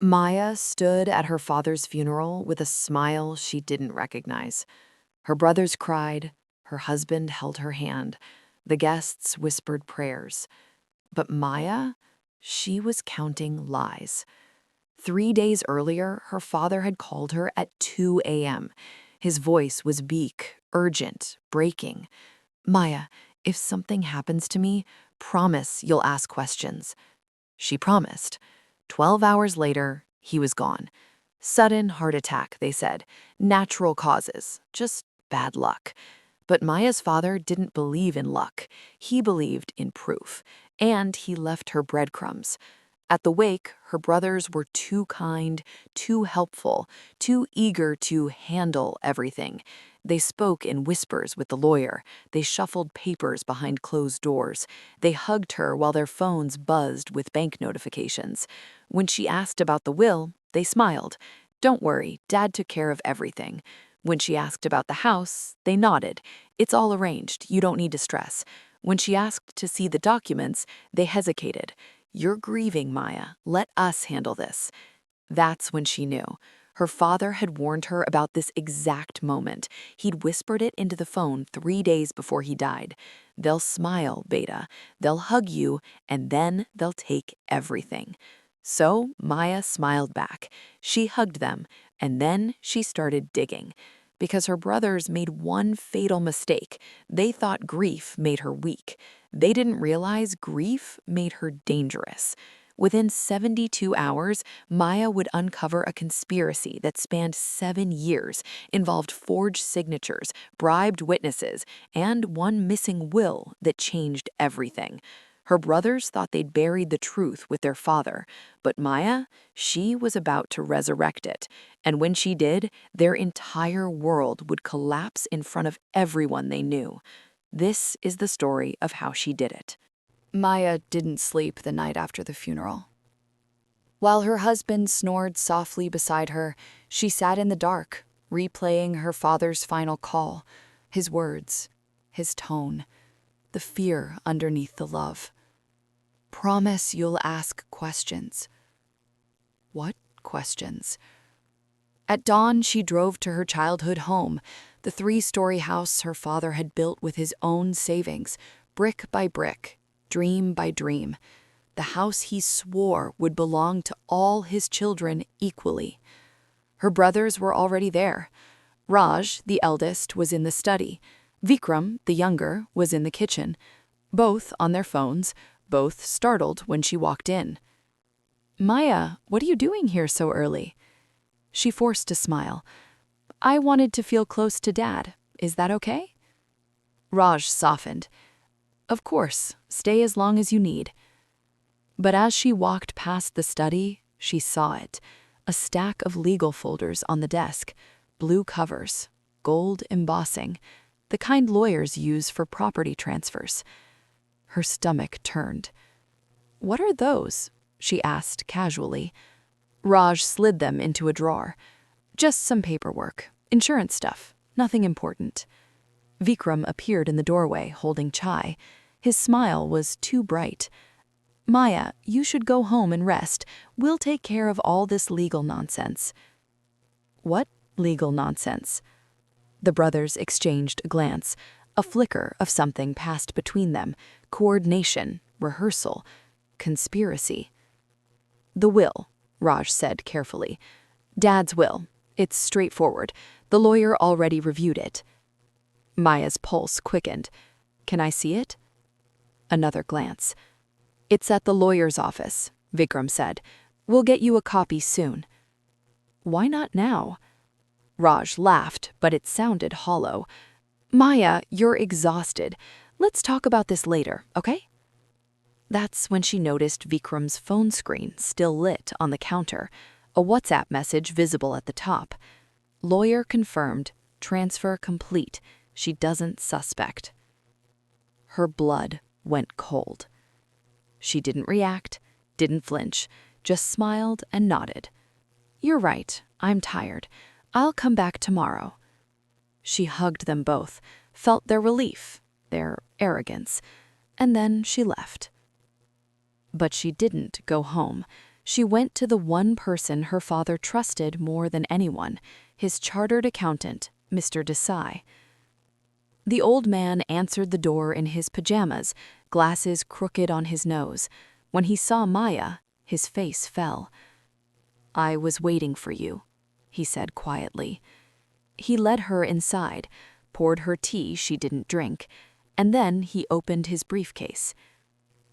Maya stood at her father's funeral with a smile she didn't recognize. Her brothers cried, her husband held her hand, the guests whispered prayers. But Maya, she was counting lies. 3 days earlier, her father had called her at 2 a.m. His voice was weak, urgent, breaking. Maya, if something happens to me, promise you'll ask questions. She promised. 12 hours later, he was gone. Sudden heart attack, they said. Natural causes, just bad luck. But Maya's father didn't believe in luck. He believed in proof. And he left her breadcrumbs. At the wake, her brothers were too kind, too helpful, too eager to handle everything. They spoke in whispers with the lawyer. They shuffled papers behind closed doors. They hugged her while their phones buzzed with bank notifications. When she asked about the will, they smiled. Don't worry, Dad took care of everything. When she asked about the house, they nodded. It's all arranged, you don't need to stress. When she asked to see the documents, they hesitated. You're grieving, Maya. Let us handle this. That's when she knew. Her father had warned her about this exact moment. He'd whispered it into the phone 3 days before he died. They'll smile, Beta. They'll hug you, and then they'll take everything. So Maya smiled back. She hugged them, and then she started digging. Because her brothers made one fatal mistake. They thought grief made her weak. They didn't realize grief made her dangerous. Within 72 hours, Maya would uncover a conspiracy that spanned 7 years, involved forged signatures, bribed witnesses, and one missing will that changed everything. Her brothers thought they'd buried the truth with their father, but Maya, she was about to resurrect it. And when she did, their entire world would collapse in front of everyone they knew. This is the story of how she did it. Maya didn't sleep the night after the funeral. While her husband snored softly beside her, she sat in the dark, replaying her father's final call, his words, his tone, the fear underneath the love. Promise you'll ask questions. What questions? At dawn, she drove to her childhood home, the 3-story house her father had built with his own savings, brick by brick, dream by dream. The house he swore would belong to all his children equally. Her brothers were already there. Raj, the eldest, was in the study. Vikram, the younger, was in the kitchen. Both on their phones, both startled when she walked in. Maya, what are you doing here so early? She forced a smile. I wanted to feel close to Dad. Is that okay? Raj softened. Of course, stay as long as you need. But as she walked past the study, she saw it. A stack of legal folders on the desk, blue covers, gold embossing, the kind lawyers use for property transfers. Her stomach turned. What are those? She asked casually. Raj slid them into a drawer. Just some paperwork, insurance stuff, nothing important. Vikram appeared in the doorway holding chai. His smile was too bright. Maya, you should go home and rest. We'll take care of all this legal nonsense. What legal nonsense? The brothers exchanged a glance. A flicker of something passed between them. Coordination, rehearsal, conspiracy. The will, Raj said carefully. Dad's will. It's straightforward. The lawyer already reviewed it. Maya's pulse quickened. Can I see it? Another glance. It's at the lawyer's office, Vikram said. We'll get you a copy soon. Why not now? Raj laughed, but it sounded hollow. Maya, you're exhausted. Let's talk about this later, okay? That's when she noticed Vikram's phone screen still lit on the counter, a WhatsApp message visible at the top. Lawyer confirmed, transfer complete. She doesn't suspect. Her blood went cold. She didn't react, didn't flinch, just smiled and nodded. You're right, I'm tired. I'll come back tomorrow. She hugged them both, felt their relief, their arrogance, and then she left. But she didn't go home. She went to the one person her father trusted more than anyone, his chartered accountant, Mr. Desai. The old man answered the door in his pajamas, glasses crooked on his nose. When he saw Maya, his face fell. "I was waiting for you," he said quietly. He led her inside, poured her tea she didn't drink, and then he opened his briefcase.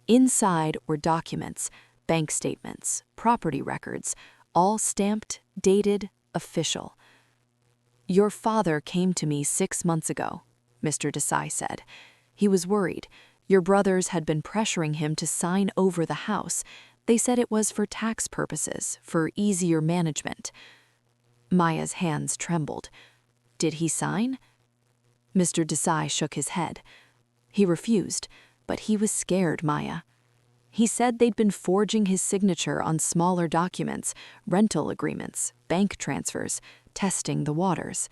Inside were documents, bank statements, property records, all stamped, dated, official. "Your father came to me 6 months ago," Mr. Desai said. "He was worried. Your brothers had been pressuring him to sign over the house. They said it was for tax purposes, for easier management." Maya's hands trembled. "Did he sign?" Mr. Desai shook his head. "He refused, but he was scared, Maya. He said they'd been forging his signature on smaller documents, rental agreements, bank transfers, testing the waters."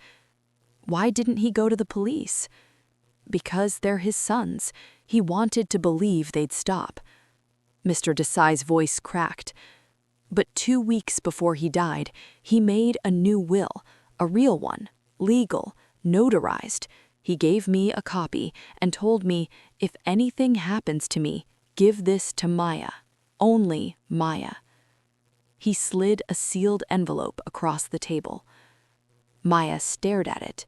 "Why didn't he go to the police?" "Because they're his sons. He wanted to believe they'd stop." Mr. Desai's voice cracked. "But 2 weeks before he died, he made a new will, a real one, legal, notarized. He gave me a copy and told me, if anything happens to me, give this to Maya, only Maya." He slid a sealed envelope across the table. Maya stared at it.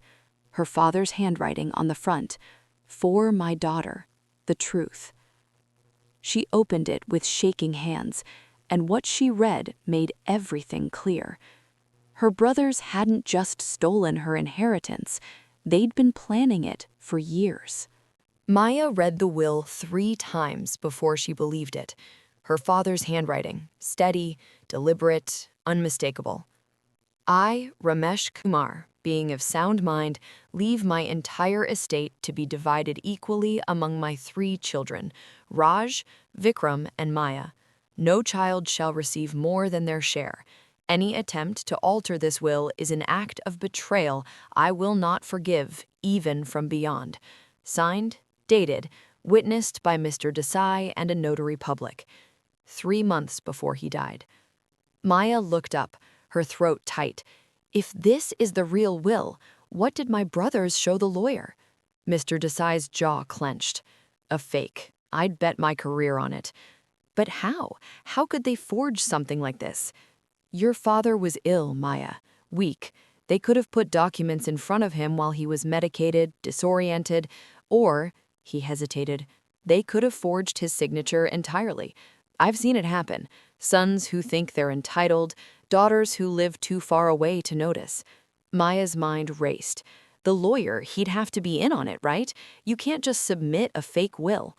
Her father's handwriting on the front, "For my daughter, the truth." She opened it with shaking hands, and what she read made everything clear. Her brothers hadn't just stolen her inheritance, they'd been planning it for years. Maya read the will 3 times before she believed it. Her father's handwriting, steady, deliberate, unmistakable. "I, Ramesh Kumar, being of sound mind, leave my entire estate to be divided equally among my 3 children, Raj, Vikram, and Maya. No child shall receive more than their share. Any attempt to alter this will is an act of betrayal I will not forgive, even from beyond. Signed, dated, witnessed by Mr. Desai and a notary public." 3 months before he died. Maya looked up, her throat tight. If this is the real will, what did my brothers show the lawyer? Mr. Desai's jaw clenched. "A fake. I'd bet my career on it." "But how? How could they forge something like this?" "Your father was ill, Maya. Weak. They could have put documents in front of him while he was medicated, disoriented, or," he hesitated, "they could have forged his signature entirely. I've seen it happen. Sons who think they're entitled, daughters who live too far away to notice." Maya's mind raced. The lawyer, he'd have to be in on it, right? You can't just submit a fake will.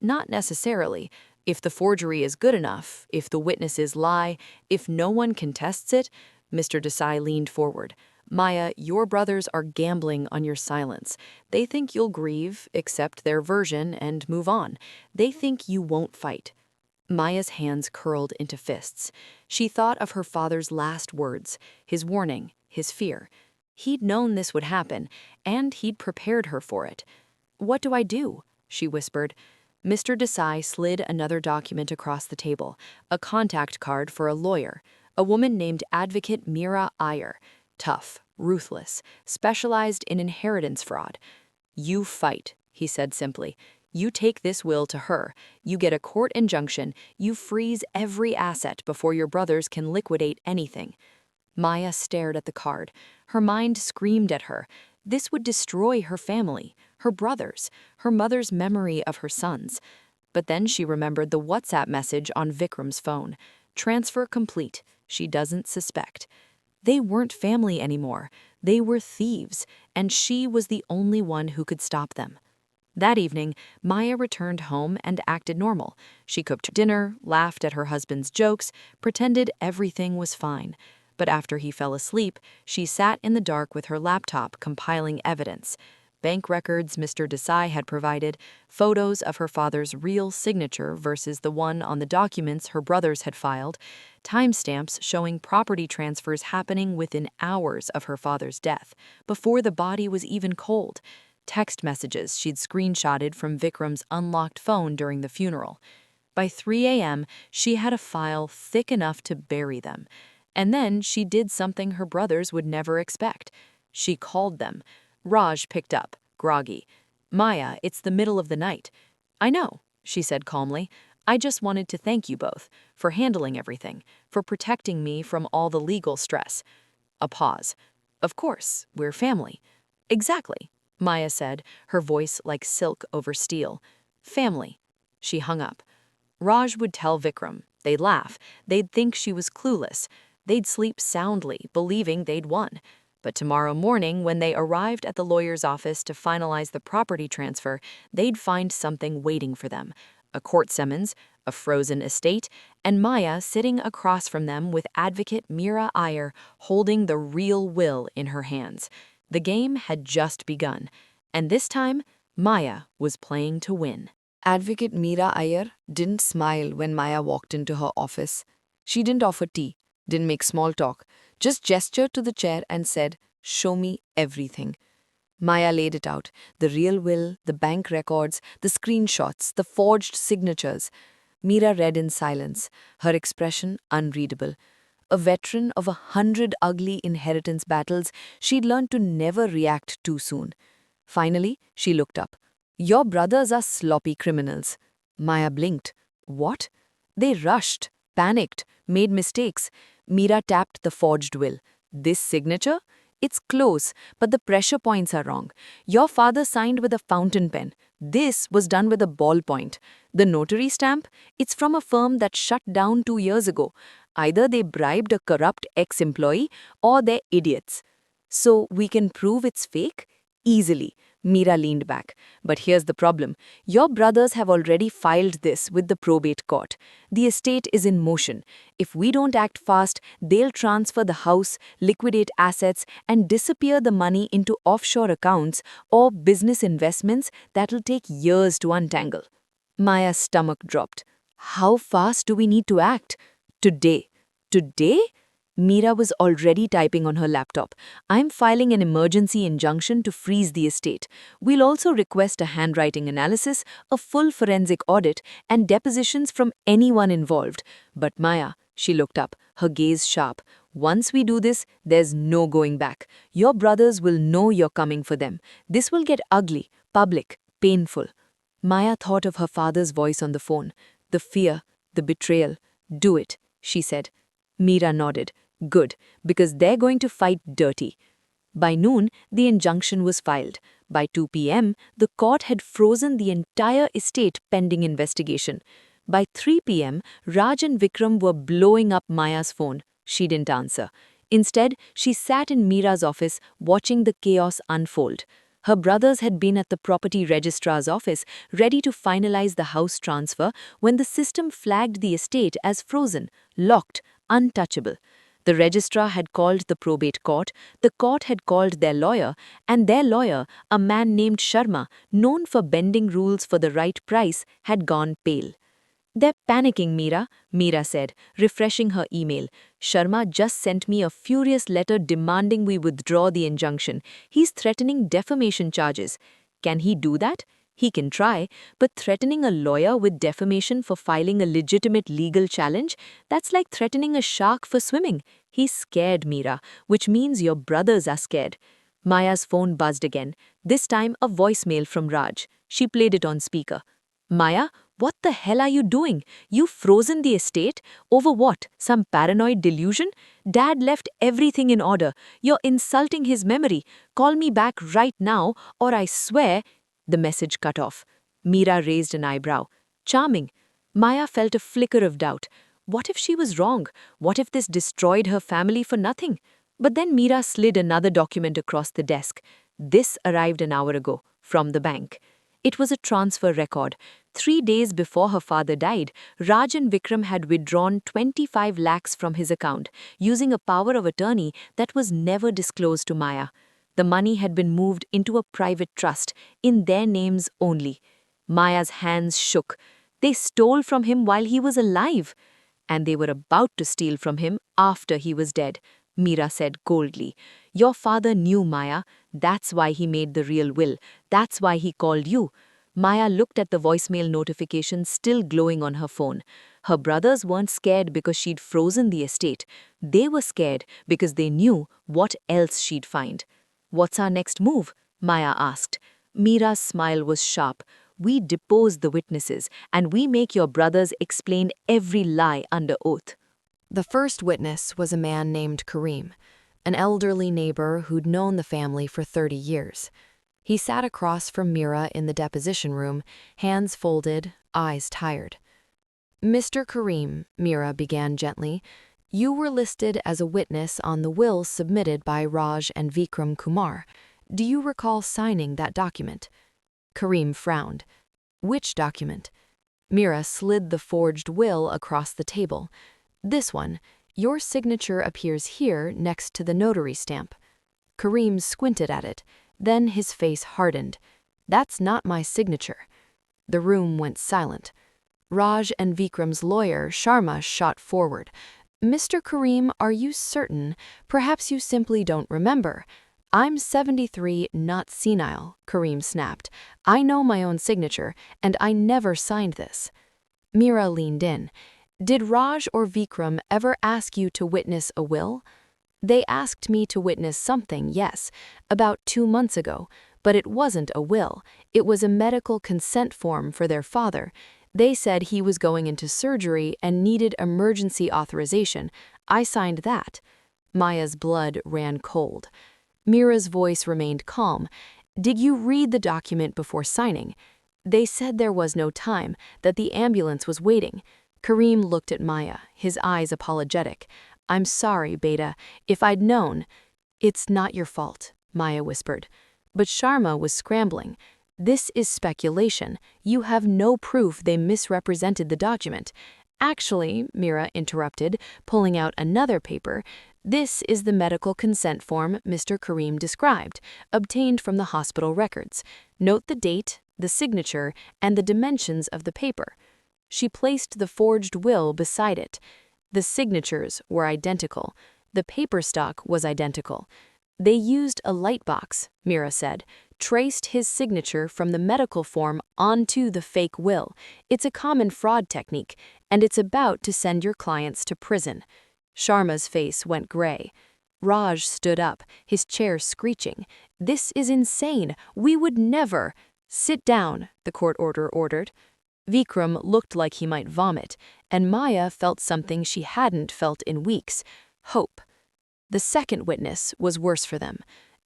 Not necessarily. If the forgery is good enough, if the witnesses lie, if no one contests it, Mr. Desai leaned forward. "Maya, your brothers are gambling on your silence. They think you'll grieve, accept their version, and move on. They think you won't fight." Maya's hands curled into fists. She thought of her father's last words, his warning, his fear. He'd known this would happen, and he'd prepared her for it. "What do I do?" she whispered. Mr. Desai slid another document across the table, a contact card for a lawyer, a woman named Advocate Mira Iyer. Tough, ruthless, specialized in inheritance fraud. "You fight," he said simply. "You take this will to her, you get a court injunction, you freeze every asset before your brothers can liquidate anything." Maya stared at the card. Her mind screamed at her. This would destroy her family, her brothers, her mother's memory of her sons. But then she remembered the WhatsApp message on Vikram's phone. "Transfer complete. She doesn't suspect." They weren't family anymore. They were thieves, and she was the only one who could stop them. That evening, Maya returned home and acted normal. She cooked dinner, laughed at her husband's jokes, pretended everything was fine. But after he fell asleep, she sat in the dark with her laptop compiling evidence. Bank records Mr. Desai had provided, photos of her father's real signature versus the one on the documents her brothers had filed, timestamps showing property transfers happening within hours of her father's death, before the body was even cold, text messages she'd screenshotted from Vikram's unlocked phone during the funeral. By 3 a.m., she had a file thick enough to bury them. And then she did something her brothers would never expect. She called them. Raj picked up, groggy. "Maya, it's the middle of the night." "I know," she said calmly. "I just wanted to thank you both for handling everything, for protecting me from all the legal stress." A pause. "Of course, we're family." "Exactly," Maya said, her voice like silk over steel. "Family." She hung up. Raj would tell Vikram. They'd laugh. They'd think she was clueless. They'd sleep soundly, believing they'd won. But tomorrow morning, when they arrived at the lawyer's office to finalize the property transfer, they'd find something waiting for them. A court summons, a frozen estate, and Maya sitting across from them with advocate Mira Iyer holding the real will in her hands. The game had just begun, and this time, Maya was playing to win. Advocate Mira Iyer didn't smile when Maya walked into her office. She didn't offer tea, didn't make small talk, just gestured to the chair and said, "Show me everything." Maya laid it out, the real will, the bank records, the screenshots, the forged signatures. Mira read in silence, her expression unreadable. A veteran of 100 ugly inheritance battles, she'd learned to never react too soon. Finally, she looked up. "Your brothers are sloppy criminals." Maya blinked. "What?" "They rushed, panicked, made mistakes." Mira tapped the forged will. "This signature? It's close, but the pressure points are wrong. Your father signed with a fountain pen. This was done with a ballpoint. The notary stamp? It's from a firm that shut down 2 years ago. Either they bribed a corrupt ex-employee or they're idiots." "So we can prove it's fake?" "Easily." Mira leaned back. "But here's the problem. Your brothers have already filed this with the probate court. The estate is in motion. If we don't act fast, they'll transfer the house, liquidate assets, and disappear the money into offshore accounts or business investments that'll take years to untangle." Maya's stomach dropped. "How fast do we need to act?" "Today." "Today?" Mira was already typing on her laptop. "I'm filing an emergency injunction to freeze the estate. We'll also request a handwriting analysis, a full forensic audit, and depositions from anyone involved." "But Maya," she looked up, her gaze sharp, "once we do this, there's no going back. Your brothers will know you're coming for them. This will get ugly, public, painful." Maya thought of her father's voice on the phone. The fear, the betrayal. "Do it," she said. Mira nodded. "Good, because they're going to fight dirty." By noon, the injunction was filed. By 2 p.m., the court had frozen the entire estate pending investigation. By 3 p.m., Raj and Vikram were blowing up Maya's phone. She didn't answer. Instead, she sat in Mira's office watching the chaos unfold. Her brothers had been at the property registrar's office, ready to finalize the house transfer, when the system flagged the estate as frozen, locked, untouchable. The registrar had called the probate court, the court had called their lawyer, and their lawyer, a man named Sharma, known for bending rules for the right price, had gone pale. "They're panicking, Mira," Mira said, refreshing her email. "Sharma just sent me a furious letter demanding we withdraw the injunction. He's threatening defamation charges." "Can he do that?" "He can try, but threatening a lawyer with defamation for filing a legitimate legal challenge? That's like threatening a shark for swimming." "He's scared, Mira, which means your brothers are scared." Maya's phone buzzed again, this time a voicemail from Raj. She played it on speaker. "Maya, what the hell are you doing? You've frozen the estate? Over what? Some paranoid delusion? Dad left everything in order. You're insulting his memory. Call me back right now, or I swear—" The message cut off. Mira raised an eyebrow. "Charming." Maya felt a flicker of doubt. What if she was wrong? What if this destroyed her family for nothing? But then Mira slid another document across the desk. This arrived an hour ago, from the bank. It was a transfer record. 3 days before her father died, Raj and Vikram had withdrawn 25 lakhs from his account, using a power of attorney that was never disclosed to Maya. The money had been moved into a private trust, in their names only. Maya's hands shook. They stole from him while he was alive. And they were about to steal from him after he was dead, Mira said coldly. "Your father knew, Maya. That's why he made the real will. That's why he called you." Maya looked at the voicemail notification still glowing on her phone. Her brothers weren't scared because she'd frozen the estate. They were scared because they knew what else she'd find. "What's our next move?" Maya asked. Mira's smile was sharp. "We depose the witnesses, and we make your brothers explain every lie under oath." The first witness was a man named Kareem, an elderly neighbor who'd known the family for 30 years. He sat across from Mira in the deposition room, hands folded, eyes tired. "Mr. Kareem," Mira began gently, "you were listed as a witness on the will submitted by Raj and Vikram Kumar. Do you recall signing that document?" Kareem frowned. "Which document?" Mira slid the forged will across the table. "This one. Your signature appears here next to the notary stamp." Kareem squinted at it. Then his face hardened. "That's not my signature." The room went silent. Raj and Vikram's lawyer, Sharma, shot forward. "Mr. Kareem, are you certain? Perhaps you simply don't remember." "I'm 73, not senile," Kareem snapped. "I know my own signature, and I never signed this." Mira leaned in. "Did Raj or Vikram ever ask you to witness a will?" "They asked me to witness something, yes, about 2 months ago, but it wasn't a will. It was a medical consent form for their father. They said he was going into surgery and needed emergency authorization. I signed that." Maya's blood ran cold. Mira's voice remained calm. "Did you read the document before signing?" "They said there was no time, that the ambulance was waiting." Kareem looked at Maya, his eyes apologetic. "I'm sorry, Beta. If I'd known—" "It's not your fault," Maya whispered. But Sharma was scrambling. "This is speculation. You have no proof they misrepresented the document." "Actually," Mira interrupted, pulling out another paper, "this is the medical consent form Mr. Kareem described, obtained from the hospital records. Note the date, the signature, and the dimensions of the paper." She placed the forged will beside it. The signatures were identical. The paper stock was identical. "They used a lightbox," Mira said, "traced his signature from the medical form onto the fake will. It's a common fraud technique, and it's about to send your clients to prison." Sharma's face went gray. Raj stood up, his chair screeching. "This is insane. We would never—" "Sit down," the court ordered. Vikram looked like he might vomit, and Maya felt something she hadn't felt in weeks: hope. The second witness was worse for them.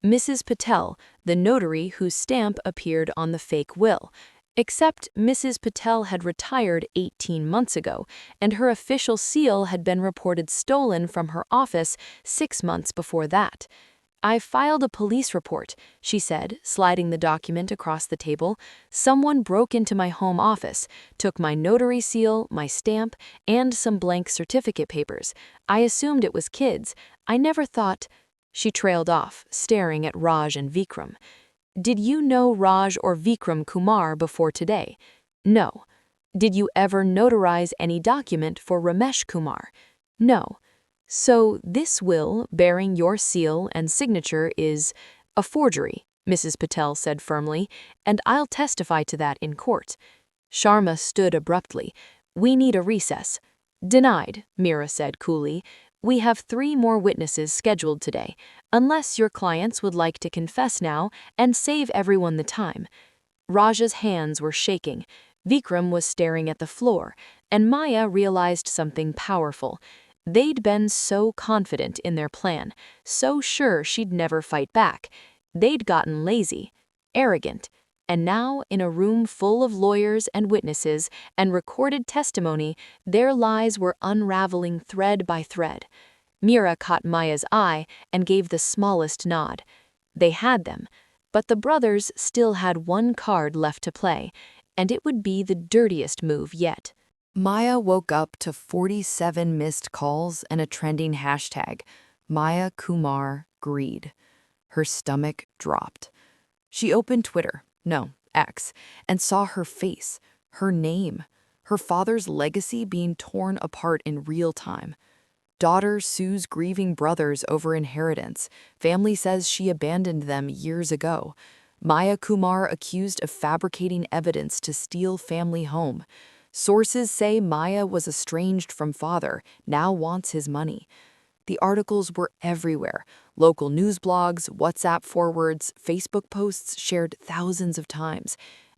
Mrs. Patel, the notary whose stamp appeared on the fake will. Except Mrs. Patel had retired 18 months ago, and her official seal had been reported stolen from her office 6 months before that. "I filed a police report," she said, sliding the document across the table. "Someone broke into my home office, took my notary seal, my stamp, and some blank certificate papers. I assumed it was kids. I never thought—" She trailed off, staring at Raj and Vikram. "Did you know Raj or Vikram Kumar before today?" "No." "Did you ever notarize any document for Ramesh Kumar?" "No." "So this will, bearing your seal and signature, is—" "A forgery," Mrs. Patel said firmly, "and I'll testify to that in court." Sharma stood abruptly. "We need a recess." "Denied," Mira said coolly. "We have 3 more witnesses scheduled today, unless your clients would like to confess now and save everyone the time." Raja's hands were shaking. Vikram was staring at the floor, and Maya realized something powerful. They'd been so confident in their plan, so sure she'd never fight back. They'd gotten lazy, arrogant, and now, in a room full of lawyers and witnesses and recorded testimony, their lies were unraveling thread by thread. Mira caught Maya's eye and gave the smallest nod. They had them, but the brothers still had one card left to play, and it would be the dirtiest move yet. Maya woke up to 47 missed calls and a trending hashtag, Maya Kumar Greed. Her stomach dropped. She opened Twitter, no, X, and saw her face, her name, her father's legacy being torn apart in real time. Daughter sues grieving brothers over inheritance. Family says she abandoned them years ago. Maya Kumar accused of fabricating evidence to steal family home. Sources say Maya was estranged from father, now wants his money. The articles were everywhere. Local news blogs, WhatsApp forwards, Facebook posts shared thousands of times.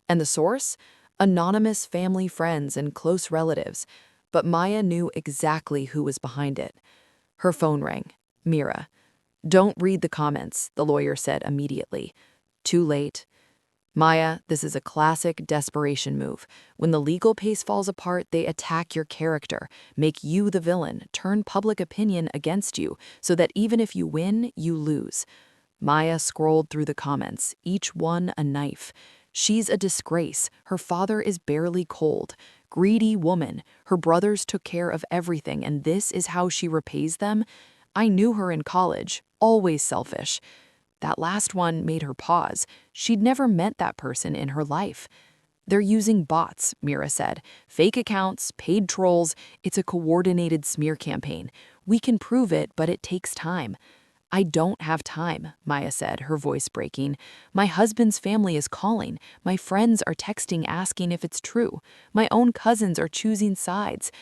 And the source? Anonymous family friends and close relatives. But Maya knew exactly who was behind it. Her phone rang. Mira. "Don't read the comments," the lawyer said immediately. Too late. Maya, this is a classic desperation move. When the legal case falls apart, they attack your character, make you the villain, turn public opinion against you, so that even if you win, you lose. Maya scrolled through the comments, each one a knife. She's a disgrace. Her father is barely cold. Greedy woman. Her brothers took care of everything, and this is how she repays them? I knew her in college. Always selfish. That last one made her pause. She'd never met that person in her life. "They're using bots," Mira said. "Fake accounts, paid trolls. It's a coordinated smear campaign. We can prove it, but it takes time." "I don't have time," Maya said, her voice breaking. "My husband's family is calling. My friends are texting asking if it's true. My own cousins are choosing sides."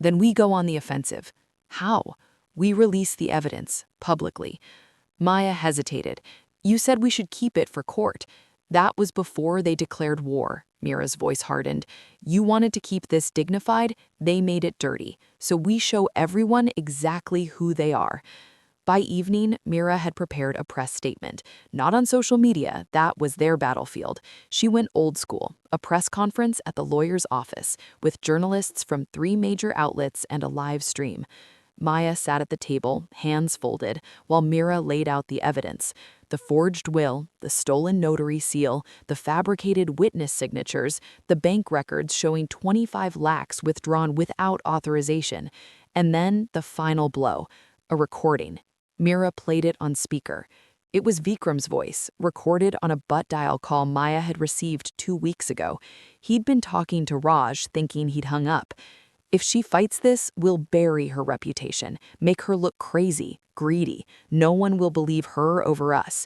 "Then we go on the offensive." "How?" "We release the evidence, publicly." Maya hesitated. "You said we should keep it for court." "That was before they declared war," Mira's voice hardened. "You wanted to keep this dignified, they made it dirty. So we show everyone exactly who they are." By evening, Mira had prepared a press statement. Not on social media, that was their battlefield. She went old school, a press conference at the lawyer's office, with journalists from 3 major outlets and a live stream. Maya sat at the table, hands folded, while Mira laid out the evidence. The forged will, the stolen notary seal, the fabricated witness signatures, the bank records showing 25 lakhs withdrawn without authorization. And then the final blow, a recording. Mira played it on speaker. It was Vikram's voice, recorded on a butt dial call Maya had received 2 weeks ago. He'd been talking to Raj, thinking he'd hung up. "If she fights this, we'll bury her reputation, make her look crazy, greedy. No one will believe her over us."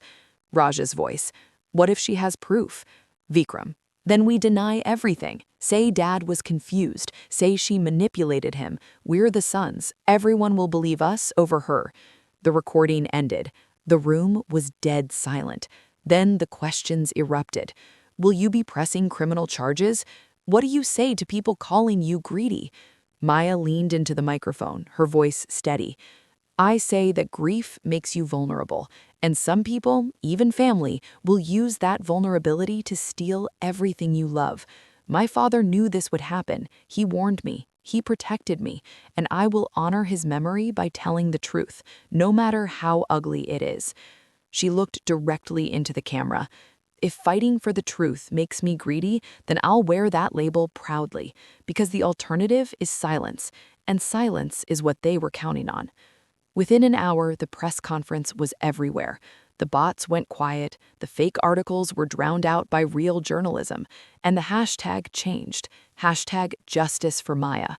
Raj's voice. "What if she has proof?" Vikram. "Then we deny everything. Say dad was confused. Say she manipulated him. We're the sons. Everyone will believe us over her." The recording ended. The room was dead silent. Then the questions erupted. "Will you be pressing criminal charges? What do you say to people calling you greedy?" Maya leaned into the microphone, her voice steady. "I say that grief makes you vulnerable, and some people, even family, will use that vulnerability to steal everything you love. My father knew this would happen. He warned me. He protected me, and I will honor his memory by telling the truth, no matter how ugly it is." She looked directly into the camera. "If fighting for the truth makes me greedy, then I'll wear that label proudly, because the alternative is silence, and silence is what they were counting on." Within an hour, the press conference was everywhere. The bots went quiet, the fake articles were drowned out by real journalism, and the hashtag changed. Hashtag Justice for Maya.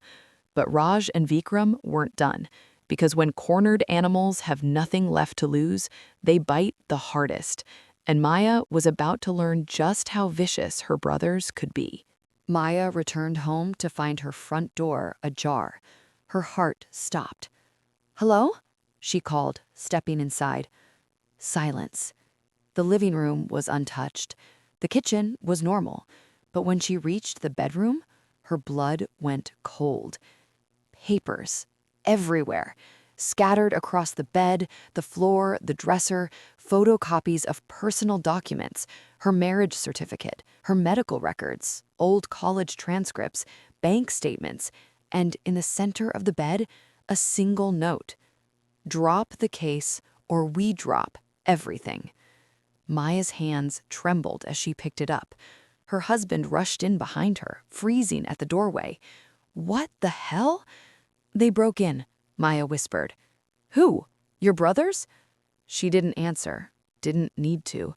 But Raj and Vikram weren't done, because when cornered animals have nothing left to lose, they bite the hardest. And Maya was about to learn just how vicious her brothers could be. Maya returned home to find her front door ajar. Her heart stopped. "Hello?" she called, stepping inside. Silence. The living room was untouched. The kitchen was normal. But when she reached the bedroom, her blood went cold. Papers. Everywhere. Scattered across the bed, the floor, the dresser, photocopies of personal documents, her marriage certificate, her medical records, old college transcripts, bank statements, and in the center of the bed, a single note. "Drop the case or we drop everything." Maya's hands trembled as she picked it up. Her husband rushed in behind her, freezing at the doorway. "What the hell?" "They broke in," Maya whispered. "Who? Your brothers?" She didn't answer, didn't need to.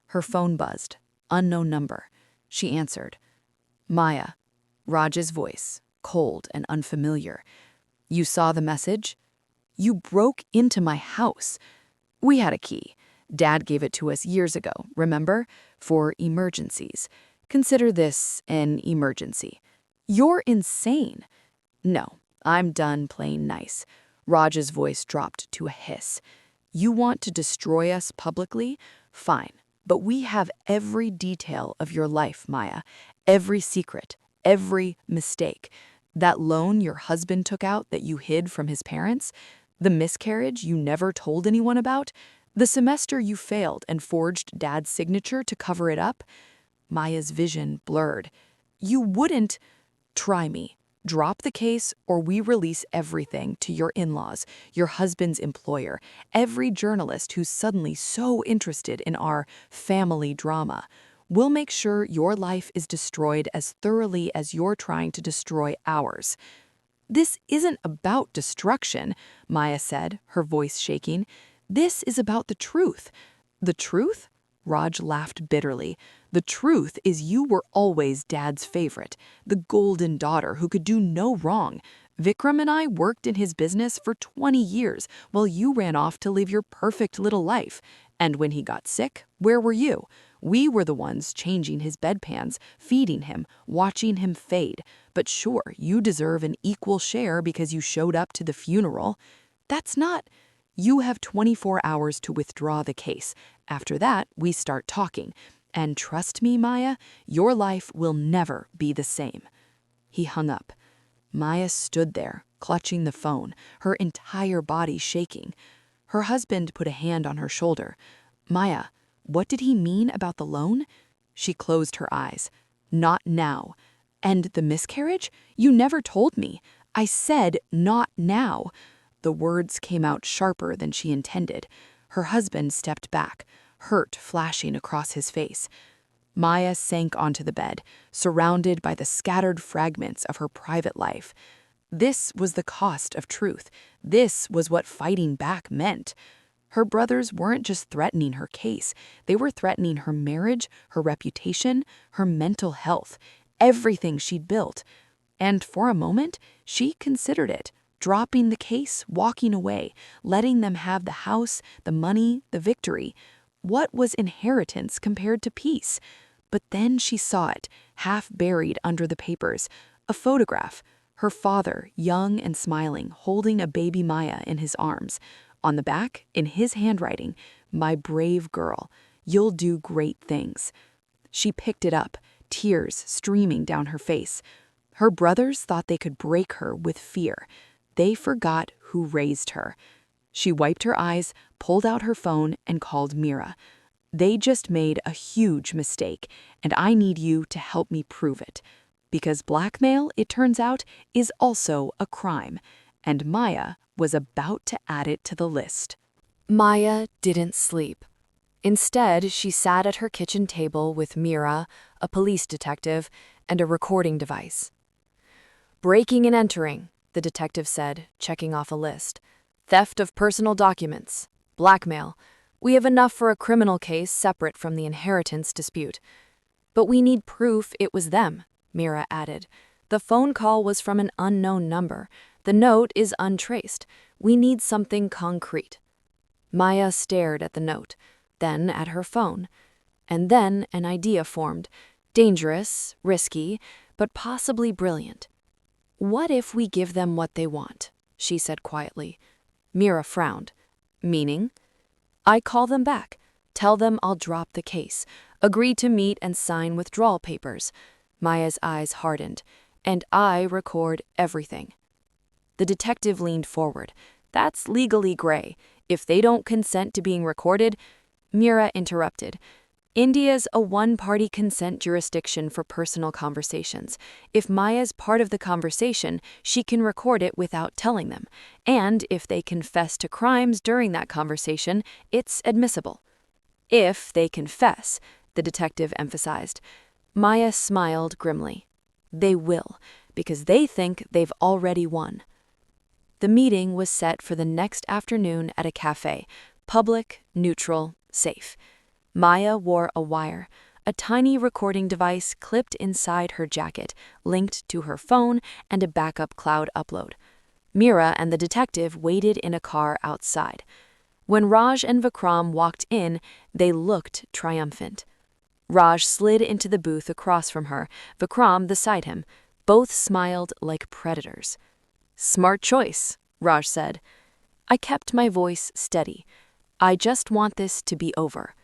Her phone buzzed. Unknown number. She answered. "Maya." Raj's voice, cold and unfamiliar. "You saw the message?" "You broke into my house." "We had a key. Dad gave it to us years ago, remember? For emergencies. Consider this an emergency. You're insane. No, I'm done playing nice. Raj's voice dropped to a hiss. You want to destroy us publicly? Fine. But we have every detail of your life, Maya. Every secret, every mistake. That loan your husband took out that you hid from his parents, the miscarriage you never told anyone about, the semester you failed and forged Dad's signature to cover it up. Maya's vision blurred. You wouldn't. Try me. Drop the case or we release everything to your in-laws, your husband's employer, every journalist who's suddenly so interested in our family drama. We'll make sure your life is destroyed as thoroughly as you're trying to destroy ours. This isn't about destruction, Maya said, her voice shaking. This is about the truth. The truth? Raj laughed bitterly. The truth is you were always Dad's favorite, the golden daughter who could do no wrong. Vikram and I worked in his business for 20 years while you ran off to live your perfect little life. And when he got sick, where were you? We were the ones changing his bedpans, feeding him, watching him fade. But sure, you deserve an equal share because you showed up to the funeral. That's not... You have 24 hours to withdraw the case. After that, we start talking. And trust me, Maya, your life will never be the same. He hung up. Maya stood there, clutching the phone, her entire body shaking. Her husband put a hand on her shoulder. Maya, what did he mean about the loan? She closed her eyes. Not now. And the miscarriage? You never told me. I said not now. The words came out sharper than she intended. Her husband stepped back, hurt flashing across his face. Maya sank onto the bed, surrounded by the scattered fragments of her private life. This was the cost of truth. This was what fighting back meant. Her brothers weren't just threatening her case. They were threatening her marriage, her reputation, her mental health, everything she'd built. And for a moment, she considered it. Dropping the case, walking away, letting them have the house, the money, the victory. What was inheritance compared to peace? But then she saw it, half buried under the papers. A photograph. Her father, young and smiling, holding a baby Maya in his arms. On the back, in his handwriting, "My brave girl, you'll do great things." She picked it up, tears streaming down her face. Her brothers thought they could break her with fear. They forgot who raised her. She wiped her eyes, pulled out her phone, and called Mira. They just made a huge mistake, and I need you to help me prove it. Because blackmail, it turns out, is also a crime, and Maya was about to add it to the list. Maya didn't sleep. Instead, she sat at her kitchen table with Mira, a police detective, and a recording device. Breaking and entering, the detective said, checking off a list. Theft of personal documents. Blackmail. We have enough for a criminal case separate from the inheritance dispute. But we need proof it was them, Mira added. The phone call was from an unknown number. The note is untraced. We need something concrete. Maya stared at the note, then at her phone. And then an idea formed. Dangerous, risky, but possibly brilliant. What if we give them what they want? She said quietly. Mira frowned. Meaning? I call them back. Tell them I'll drop the case. Agree to meet and sign withdrawal papers. Maya's eyes hardened. And I record everything. The detective leaned forward. That's legally gray. If they don't consent to being recorded... Mira interrupted. India's a one-party consent jurisdiction for personal conversations. If Maya's part of the conversation, she can record it without telling them. And if they confess to crimes during that conversation, it's admissible. If they confess, the detective emphasized. Maya smiled grimly. They will, because they think they've already won. The meeting was set for the next afternoon at a cafe, public, neutral, safe. Maya wore a wire, a tiny recording device clipped inside her jacket, linked to her phone and a backup cloud upload. Mira and the detective waited in a car outside. When Raj and Vikram walked in, they looked triumphant. Raj slid into the booth across from her, Vikram beside him. Both smiled like predators. "Smart choice," Raj said. I kept my voice steady. "I just want this to be over."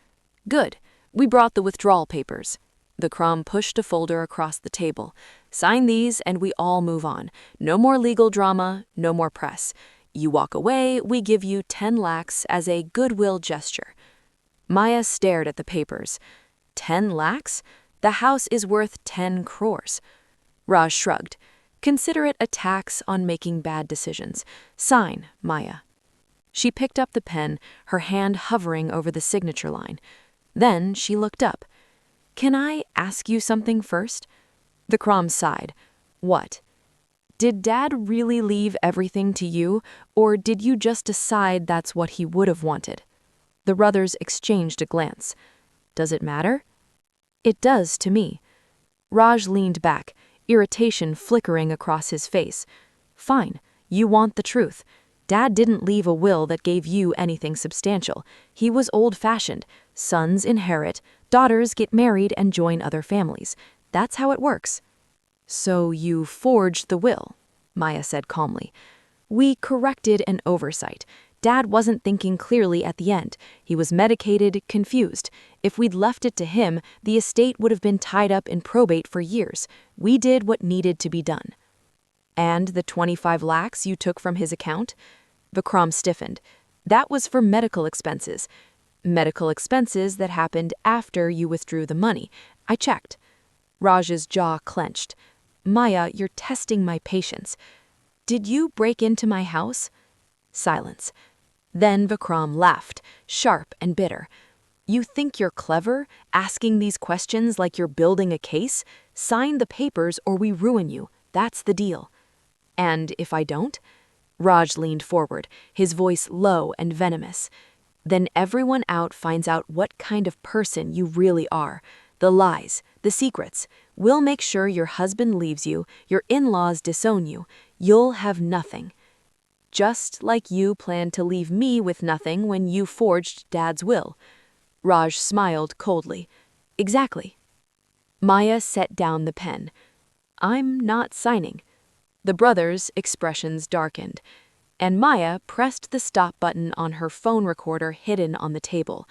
"Good. We brought the withdrawal papers." Vikram pushed a folder across the table. "Sign these and we all move on. No more legal drama, no more press. You walk away, we give you 10 lakhs as a goodwill gesture." Maya stared at the papers. 10 lakhs? The house is worth 10 crores. Raj shrugged. "Consider it a tax on making bad decisions. Sign, Maya." She picked up the pen, her hand hovering over the signature line. Then she looked up. "Can I ask you something first?" Vikram sighed. "What?" "Did Dad really leave everything to you, or did you just decide that's what he would have wanted?" The brothers exchanged a glance. "Does it matter?" "It does to me." Raj leaned back, irritation flickering across his face. "Fine, you want the truth. Dad didn't leave a will that gave you anything substantial. He was old-fashioned. Sons inherit, daughters get married and join other families. That's how it works." "So you forged the will," Maya said calmly. "We corrected an oversight. Dad wasn't thinking clearly at the end. He was medicated, confused. If we'd left it to him, the estate would have been tied up in probate for years. We did what needed to be done." "And the 25 lakhs you took from his account?" Vikram stiffened. "That was for medical expenses." "Medical expenses that happened after you withdrew the money. I checked." Raj's jaw clenched. "Maya, you're testing my patience. Did you break into my house?" Silence. Then Vikram laughed, sharp and bitter. "You think you're clever, asking these questions like you're building a case? Sign the papers or we ruin you. That's the deal." "And if I don't?" Raj leaned forward, his voice low and venomous. "Then everyone out finds out what kind of person you really are. The lies, the secrets. We'll make sure your husband leaves you, your in-laws disown you. You'll have nothing. Just like you planned to leave me with nothing when you forged Dad's will." Raj smiled coldly. "Exactly." Maya set down the pen. "I'm not signing." The brothers' expressions darkened, and Maya pressed the stop button on her phone recorder hidden on the table.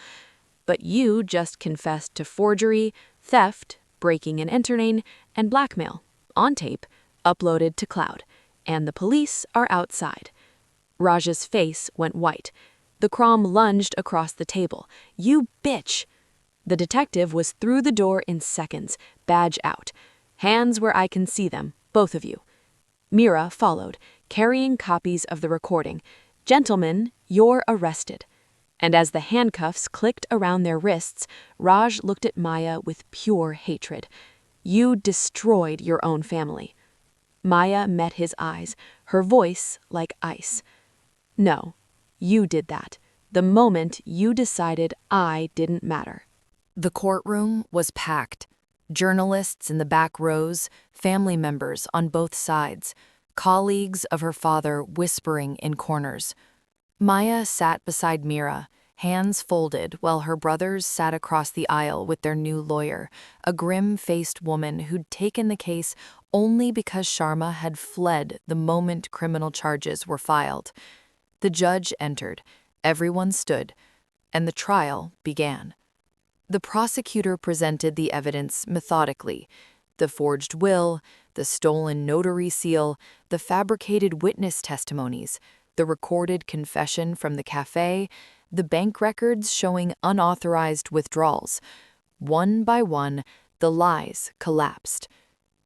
"But you just confessed to forgery, theft, breaking and entering, and blackmail, on tape, uploaded to cloud, and the police are outside." Raj's face went white. The Vikram lunged across the table. "You bitch!" The detective was through the door in seconds, badge out. "Hands where I can see them, both of you." Mira followed, carrying copies of the recording. "Gentlemen, you're arrested." And as the handcuffs clicked around their wrists, Raj looked at Maya with pure hatred. "You destroyed your own family." Maya met his eyes, her voice like ice. "No, you did that. The moment you decided I didn't matter." The courtroom was packed. Journalists in the back rows, family members on both sides, colleagues of her father whispering in corners. Maya sat beside Mira, hands folded, while her brothers sat across the aisle with their new lawyer, a grim-faced woman who'd taken the case only because Sharma had fled the moment criminal charges were filed. The judge entered, everyone stood, and the trial began. The prosecutor presented the evidence methodically: the forged will, the stolen notary seal, the fabricated witness testimonies, the recorded confession from the cafe, the bank records showing unauthorized withdrawals. One by one, the lies collapsed.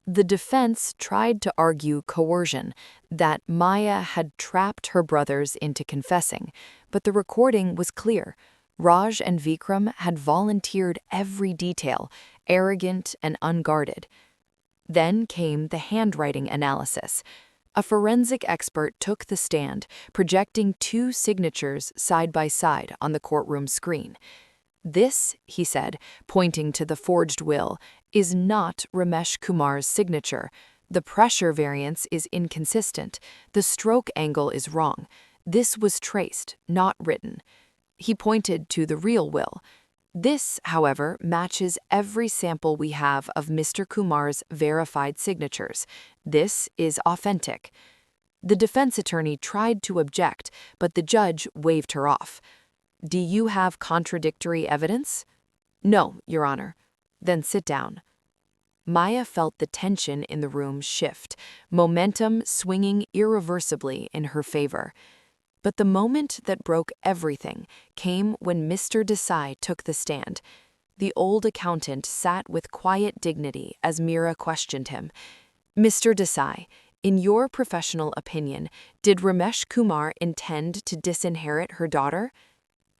The defense tried to argue coercion, that Maya had trapped her brothers into confessing, but the recording was clear. Raj and Vikram had volunteered every detail, arrogant and unguarded. Then came the handwriting analysis. A forensic expert took the stand, projecting 2 signatures side by side on the courtroom screen. "This," he said, pointing to the forged will, "is not Ramesh Kumar's signature. The pressure variance is inconsistent. The stroke angle is wrong. This was traced, not written." He pointed to the real will. This, however, matches every sample we have of Mr. Kumar's verified signatures. This is authentic. The defense attorney tried to object, but the judge waved her off. Do you have contradictory evidence? No, Your Honor. Then sit down. Maya felt the tension in the room shift, momentum swinging irreversibly in her favor. But the moment that broke everything came when Mr. Desai took the stand. The old accountant sat with quiet dignity as Mira questioned him. Mr. Desai, in your professional opinion, did Ramesh Kumar intend to disinherit her daughter?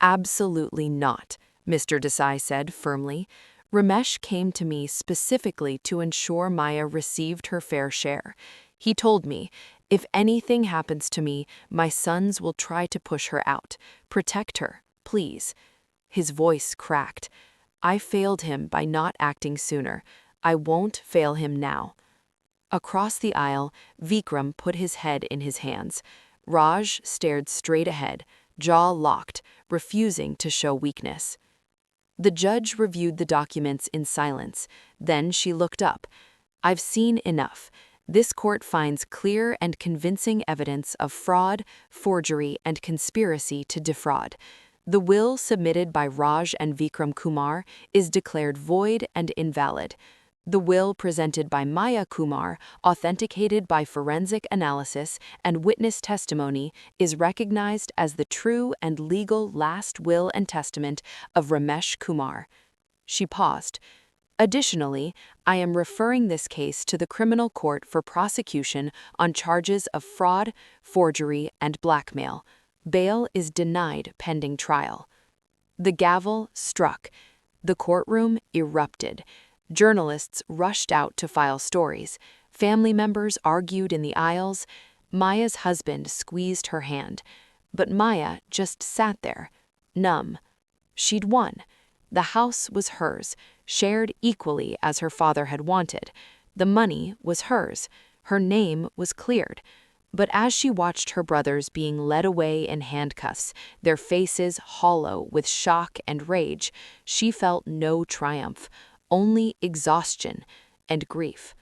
Absolutely not, Mr. Desai said firmly. Ramesh came to me specifically to ensure Maya received her fair share. He told me, if anything happens to me, my sons will try to push her out. Protect her, please. His voice cracked. I failed him by not acting sooner. I won't fail him now. Across the aisle, Vikram put his head in his hands. Raj stared straight ahead, jaw locked, refusing to show weakness. The judge reviewed the documents in silence. Then she looked up. I've seen enough. This court finds clear and convincing evidence of fraud, forgery, and conspiracy to defraud. The will submitted by Raj and Vikram Kumar is declared void and invalid. The will presented by Maya Kumar, authenticated by forensic analysis and witness testimony, is recognized as the true and legal last will and testament of Ramesh Kumar. She paused. Additionally, I am referring this case to the criminal court for prosecution on charges of fraud, forgery, and blackmail. Bail is denied pending trial. The gavel struck. The courtroom erupted. Journalists rushed out to file stories. Family members argued in the aisles. Maya's husband squeezed her hand. But Maya just sat there, numb. She'd won. The house was hers, shared equally as her father had wanted. The money was hers. Her name was cleared. But as she watched her brothers being led away in handcuffs, their faces hollow with shock and rage, she felt no triumph, only exhaustion and grief.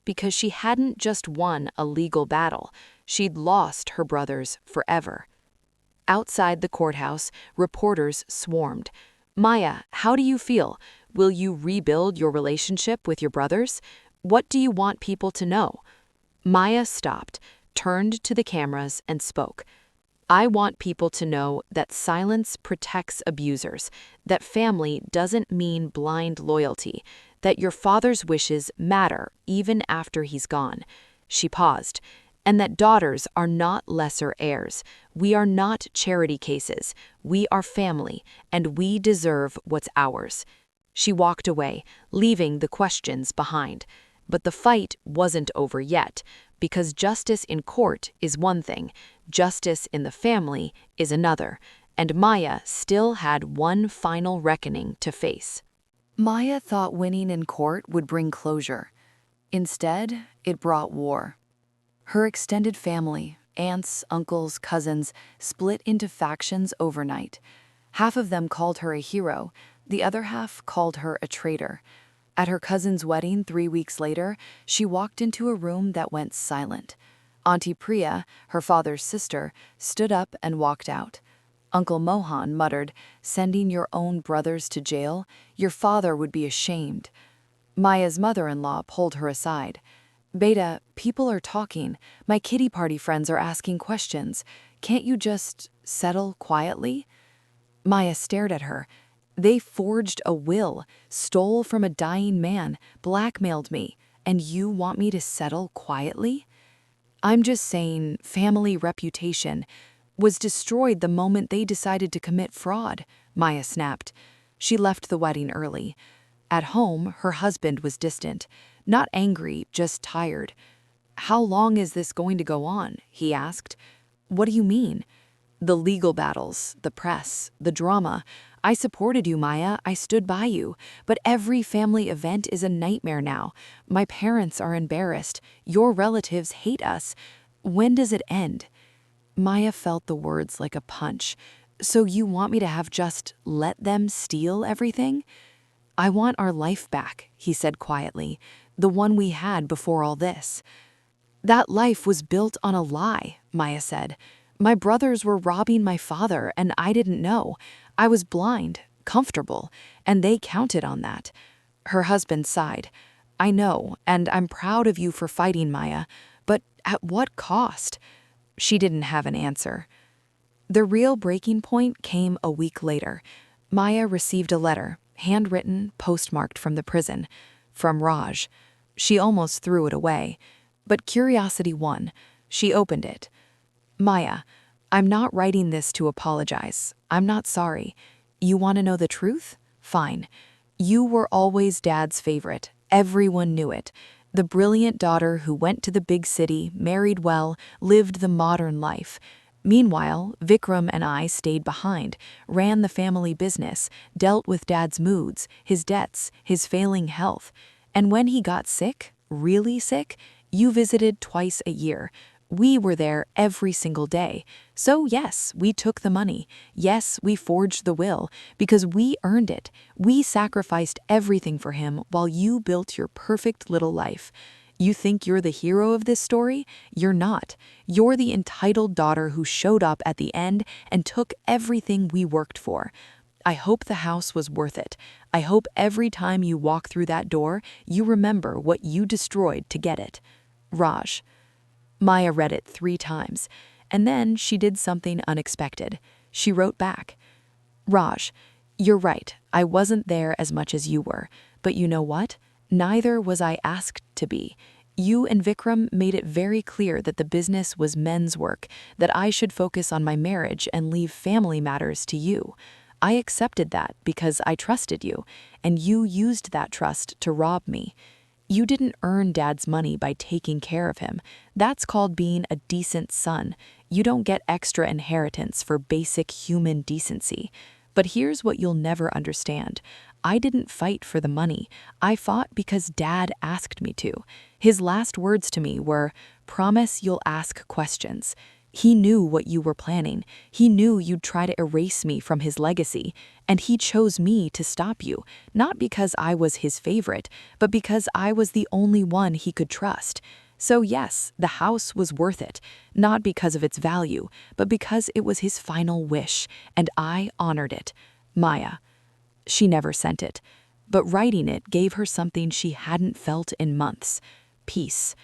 Because she hadn't just won a legal battle, she'd lost her brothers forever. Outside the courthouse, reporters swarmed. Maya, how do you feel? Will you rebuild your relationship with your brothers? What do you want people to know? Maya stopped, turned to the cameras, and spoke. I want people to know that silence protects abusers, that family doesn't mean blind loyalty, that your father's wishes matter even after he's gone. She paused. And that daughters are not lesser heirs. We are not charity cases. We are family, and we deserve what's ours. She walked away, leaving the questions behind. But the fight wasn't over yet, because justice in court is one thing, justice in the family is another, and Maya still had one final reckoning to face. Maya thought winning in court would bring closure. Instead, it brought war. Her extended family, aunts, uncles, cousins, split into factions overnight. Half of them called her a hero, the other half called her a traitor. At her cousin's wedding 3 weeks later, she walked into a room that went silent. Auntie Priya, her father's sister, stood up and walked out. Uncle Mohan muttered, "Sending your own brothers to jail? Your father would be ashamed." Maya's mother-in-law pulled her aside. "Beta, people are talking. My kiddie party friends are asking questions. Can't you just settle quietly?" Maya stared at her. "They forged a will, stole from a dying man, blackmailed me, and you want me to settle quietly?" "I'm just saying family reputation was destroyed the moment they decided to commit fraud," Maya snapped. She left the wedding early. At home, her husband was distant, not angry, just tired. "How long is this going to go on?" he asked. "What do you mean?" "The legal battles, the press, the drama. I supported you, Maya. I stood by you. But every family event is a nightmare now. My parents are embarrassed. Your relatives hate us. When does it end?" Maya felt the words like a punch. So you want me to have just let them steal everything? I want our life back, he said quietly, the one we had before all this. That life was built on a lie, Maya said. My brothers were robbing my father, and I didn't know. I was blind, comfortable, and they counted on that. Her husband sighed. I know, and I'm proud of you for fighting, Maya, but at what cost? She didn't have an answer. The real breaking point came a week later. Maya received a letter, handwritten, postmarked from the prison, from Raj. She almost threw it away, but curiosity won. She opened it. Maya, I'm not writing this to apologize. I'm not sorry. You want to know the truth? Fine. You were always Dad's favorite. Everyone knew it. The brilliant daughter who went to the big city, married well, lived the modern life. Meanwhile, Vikram and I stayed behind, ran the family business, dealt with Dad's moods, his debts, his failing health. And when he got sick, really sick, you visited twice a year. We were there every single day. So yes, we took the money. Yes, we forged the will, because we earned it. We sacrificed everything for him while you built your perfect little life. You think you're the hero of this story? You're not. You're the entitled daughter who showed up at the end and took everything we worked for. I hope the house was worth it. I hope every time you walk through that door, you remember what you destroyed to get it. Raj. Maya read it 3 times, and then she did something unexpected. She wrote back, Raj, you're right, I wasn't there as much as you were, but you know what? Neither was I asked to be. You and Vikram made it very clear that the business was men's work, that I should focus on my marriage and leave family matters to you. I accepted that because I trusted you, and you used that trust to rob me. You didn't earn Dad's money by taking care of him. That's called being a decent son. You don't get extra inheritance for basic human decency. But here's what you'll never understand. I didn't fight for the money. I fought because Dad asked me to. His last words to me were, promise you'll ask questions. He knew what you were planning. He knew you'd try to erase me from his legacy. And he chose me to stop you, not because I was his favorite, but because I was the only one he could trust. So yes, the house was worth it, not because of its value, but because it was his final wish, and I honored it. Maya. She never sent it, but writing it gave her something she hadn't felt in months. Peace.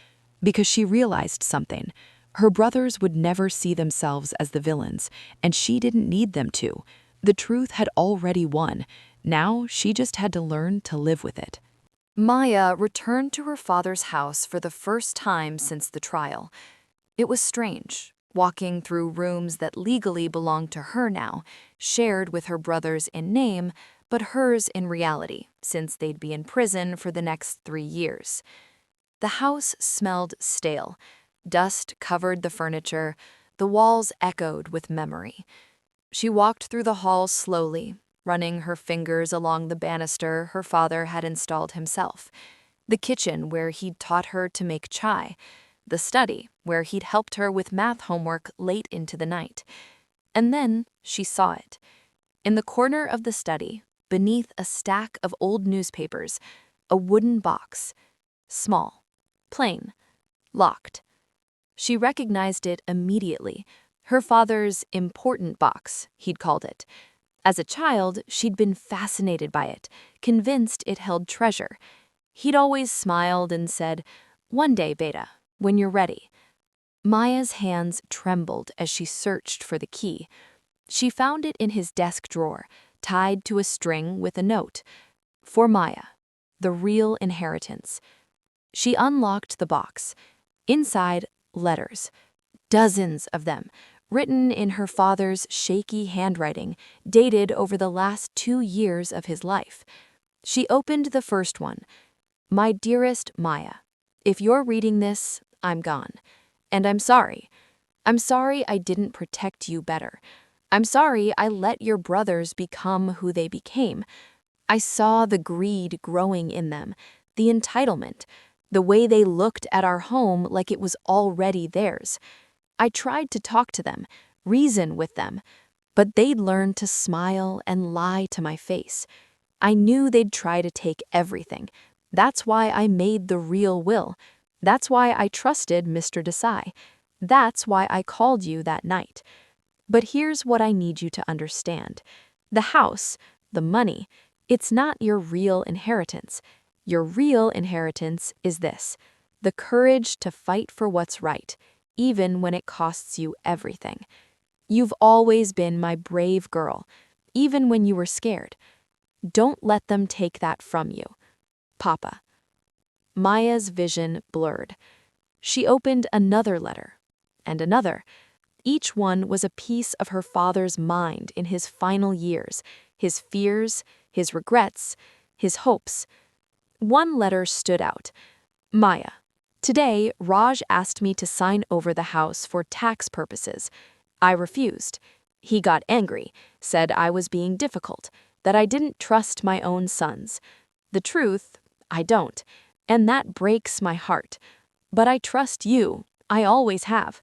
Because she realized something. Her brothers would never see themselves as the villains, and she didn't need them to. The truth had already won. Now she just had to learn to live with it. Maya returned to her father's house for the first time since the trial. It was strange, walking through rooms that legally belonged to her now, shared with her brothers in name, but hers in reality, since they'd be in prison for the next 3 years. The house smelled stale. Dust covered the furniture. The walls echoed with memory. She walked through the hall slowly, running her fingers along the banister her father had installed himself, the kitchen where he'd taught her to make chai, the study where he'd helped her with math homework late into the night. And then she saw it. In the corner of the study, beneath a stack of old newspapers, a wooden box. Small, plain, locked. She recognized it immediately. Her father's important box, he'd called it. As a child, she'd been fascinated by it, convinced it held treasure. He'd always smiled and said, "One day, Beta, when you're ready." Maya's hands trembled as she searched for the key. She found it in his desk drawer, tied to a string with a note. For Maya, the real inheritance. She unlocked the box. Inside, letters. Dozens of them, written in her father's shaky handwriting, dated over the last 2 years of his life. She opened the first one. My dearest Maya, if you're reading this, I'm gone. And I'm sorry. I'm sorry I didn't protect you better. I'm sorry I let your brothers become who they became. I saw the greed growing in them, the entitlement, the way they looked at our home like it was already theirs. I tried to talk to them, reason with them, but they'd learn to smile and lie to my face. I knew they'd try to take everything. That's why I made the real will. That's why I trusted Mr. Desai. That's why I called you that night. But here's what I need you to understand. The house, the money, it's not your real inheritance. Your real inheritance is this: the courage to fight for what's right, even when it costs you everything. You've always been my brave girl, even when you were scared. Don't let them take that from you. Papa. Maya's vision blurred. She opened another letter, and another. Each one was a piece of her father's mind in his final years, his fears, his regrets, his hopes. One letter stood out. Maya, today Raj asked me to sign over the house for tax purposes. I refused. He got angry, said I was being difficult, that I didn't trust my own sons. The truth, I don't, and that breaks my heart. But I trust you, I always have.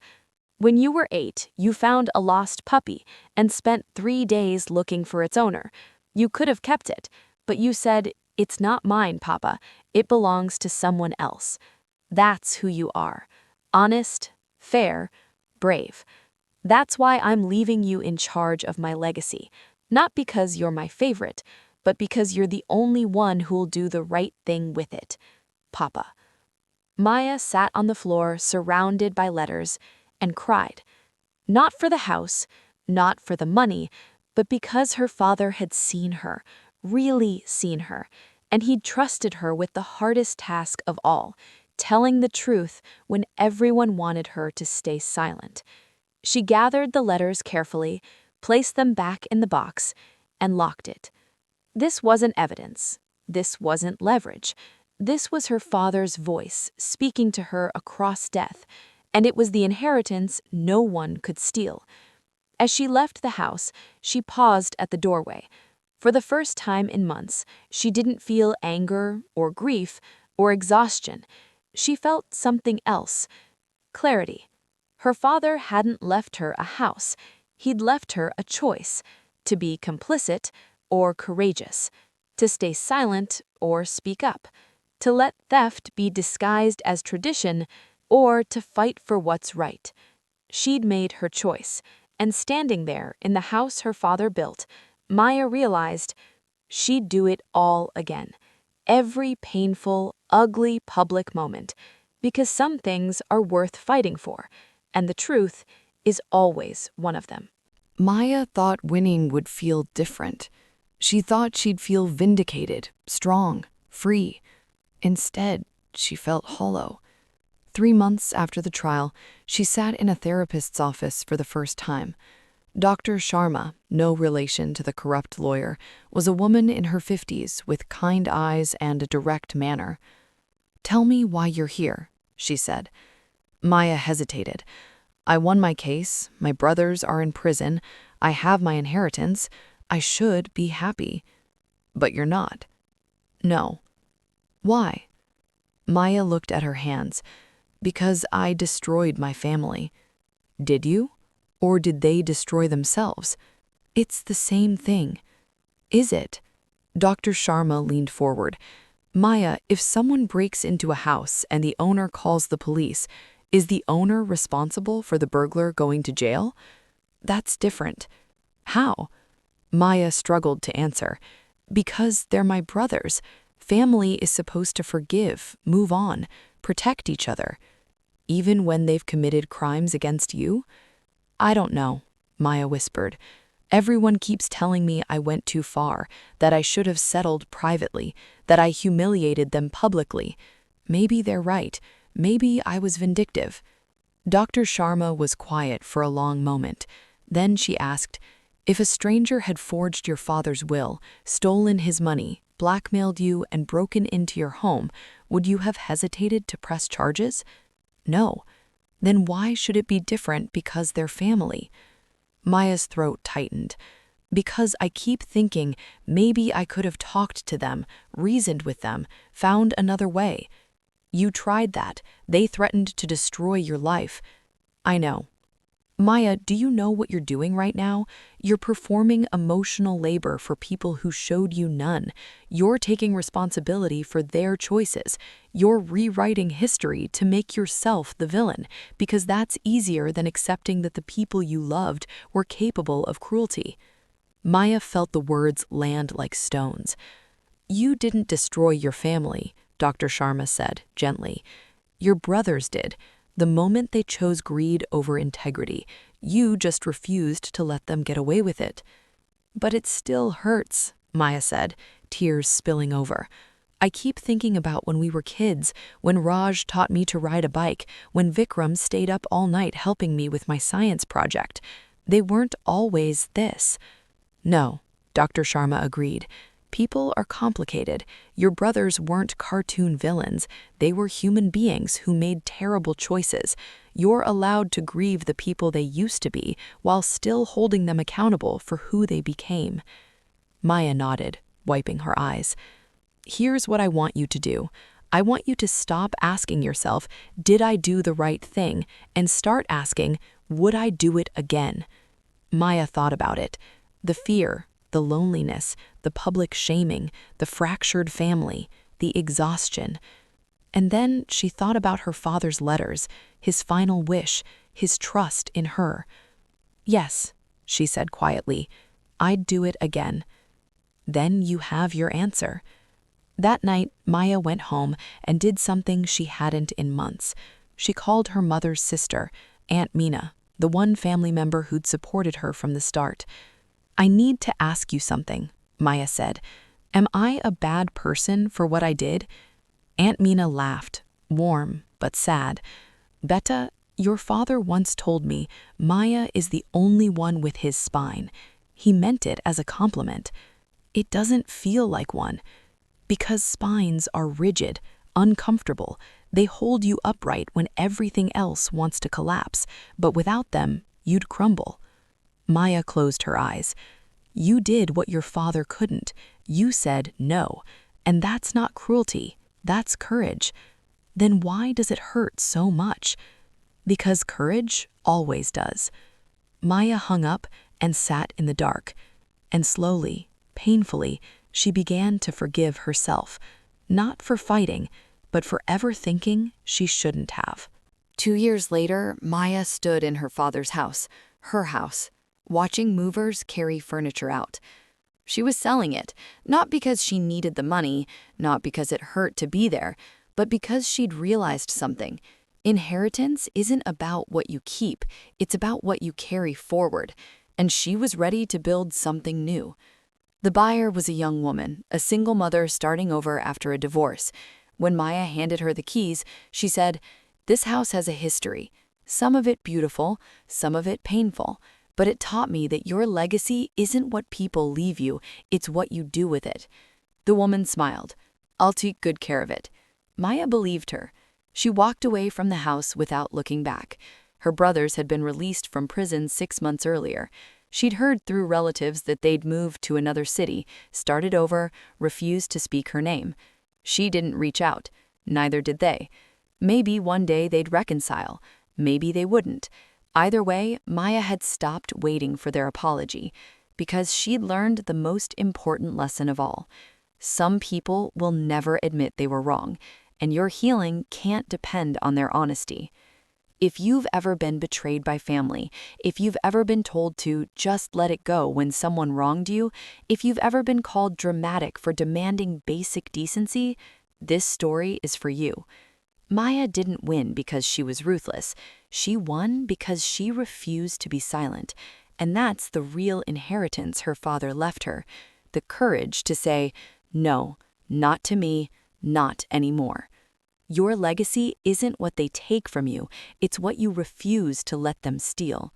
When you were 8, you found a lost puppy and spent 3 days looking for its owner. You could have kept it, but you said, "It's not mine, Papa. It belongs to someone else." That's who you are. Honest, fair, brave. That's why I'm leaving you in charge of my legacy. Not because you're my favorite, but because you're the only one who'll do the right thing with it. Papa. Maya sat on the floor, surrounded by letters, and cried. Not for the house, not for the money, but because her father had seen her, really seen her, and he'd trusted her with the hardest task of all, telling the truth when everyone wanted her to stay silent. She gathered the letters carefully, placed them back in the box, and locked it. This wasn't evidence. This wasn't leverage. This was her father's voice speaking to her across death, and it was the inheritance no one could steal. As she left the house, she paused at the doorway. For the first time in months, she didn't feel anger or grief or exhaustion. She felt something else: clarity. Her father hadn't left her a house. He'd left her a choice: to be complicit or courageous, to stay silent or speak up, to let theft be disguised as tradition, or to fight for what's right. She'd made her choice, and standing there in the house her father built, Maya realized she'd do it all again. Every painful, ugly public moment, because some things are worth fighting for, and the truth is always one of them. Maya thought winning would feel different. She thought she'd feel vindicated, strong, free. Instead, she felt hollow. 3 months after the trial, she sat in a therapist's office for the first time. Dr. Sharma, no relation to the corrupt lawyer, was a woman in her 50s with kind eyes and a direct manner. "Tell me why you're here," she said. Maya hesitated. "I won my case, my brothers are in prison, I have my inheritance, I should be happy." "But you're not." "No." "Why?" Maya looked at her hands. "Because I destroyed my family." "Did you? Or did they destroy themselves?" "It's the same thing." "Is it?" Dr. Sharma leaned forward. "Maya, if someone breaks into a house and the owner calls the police, is the owner responsible for the burglar going to jail?" "That's different." "How?" Maya struggled to answer. "Because they're my brothers. Family is supposed to forgive, move on, protect each other." "Even when they've committed crimes against you?" "I don't know," Maya whispered. "Everyone keeps telling me I went too far, that I should have settled privately, that I humiliated them publicly. Maybe they're right. Maybe I was vindictive." Dr. Sharma was quiet for a long moment. Then she asked, "If a stranger had forged your father's will, stolen his money, blackmailed you, and broken into your home, would you have hesitated to press charges?" "No." "Then why should it be different because they're family?" Maya's throat tightened. "Because I keep thinking maybe I could have talked to them, reasoned with them, found another way." "You tried that. They threatened to destroy your life." "I know." Maya, do you know what you're doing right now? You're performing emotional labor for people who showed you none. You're taking responsibility for their choices. You're rewriting history to make yourself the villain, because that's easier than accepting that the people you loved were capable of cruelty. Maya felt the words land like stones. You didn't destroy your family, Dr. Sharma said, gently. Your brothers did. The moment they chose greed over integrity, you just refused to let them get away with it. But it still hurts, Maya said, tears spilling over. I keep thinking about when we were kids, when Raj taught me to ride a bike, when Vikram stayed up all night helping me with my science project. They weren't always this. No, Dr. Sharma agreed. People are complicated. Your brothers weren't cartoon villains. They were human beings who made terrible choices. You're allowed to grieve the people they used to be while still holding them accountable for who they became. Maya nodded, wiping her eyes. Here's what I want you to do. I want you to stop asking yourself, did I do the right thing? And start asking, would I do it again? Maya thought about it. The fear, the loneliness, the public shaming, the fractured family, the exhaustion. And then she thought about her father's letters, his final wish, his trust in her. Yes, she said quietly, I'd do it again. Then you have your answer. That night, Maya went home and did something she hadn't in months. She called her mother's sister, Aunt Mina, the one family member who'd supported her from the start. I need to ask you something, Maya said. Am I a bad person for what I did? Aunt Mina laughed, warm but sad. Betta, your father once told me Maya is the only one with his spine. He meant it as a compliment. It doesn't feel like one. Because spines are rigid, uncomfortable. They hold you upright when everything else wants to collapse, but without them, you'd crumble. Maya closed her eyes. You did what your father couldn't. You said no. And that's not cruelty. That's courage. Then why does it hurt so much? Because courage always does. Maya hung up and sat in the dark. And slowly, painfully, she began to forgive herself. Not for fighting, but for ever thinking she shouldn't have. 2 years later, Maya stood in her father's house, her house, watching movers carry furniture out. She was selling it, not because she needed the money, not because it hurt to be there, but because she'd realized something. Inheritance isn't about what you keep, it's about what you carry forward, and she was ready to build something new. The buyer was a young woman, a single mother starting over after a divorce. When Maya handed her the keys, she said, "This house has a history, some of it beautiful, some of it painful. But it taught me that your legacy isn't what people leave you, it's what you do with it." The woman smiled. "I'll take good care of it." Maya believed her. She walked away from the house without looking back. Her brothers had been released from prison 6 months earlier. She'd heard through relatives that they'd moved to another city, started over, refused to speak her name. She didn't reach out. Neither did they. Maybe one day they'd reconcile. Maybe they wouldn't. Either way, Maya had stopped waiting for their apology, because she'd learned the most important lesson of all. Some people will never admit they were wrong, and your healing can't depend on their honesty. If you've ever been betrayed by family, if you've ever been told to just let it go when someone wronged you, if you've ever been called dramatic for demanding basic decency, this story is for you. Maya didn't win because she was ruthless. She won because she refused to be silent. And that's the real inheritance her father left her. The courage to say, no, not to me, not anymore. Your legacy isn't what they take from you, it's what you refuse to let them steal.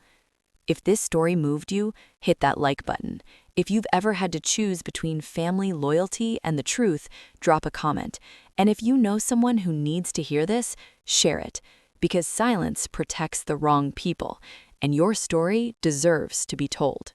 If this story moved you, hit that like button. If you've ever had to choose between family loyalty and the truth, drop a comment. And if you know someone who needs to hear this, share it. Because silence protects the wrong people, and your story deserves to be told.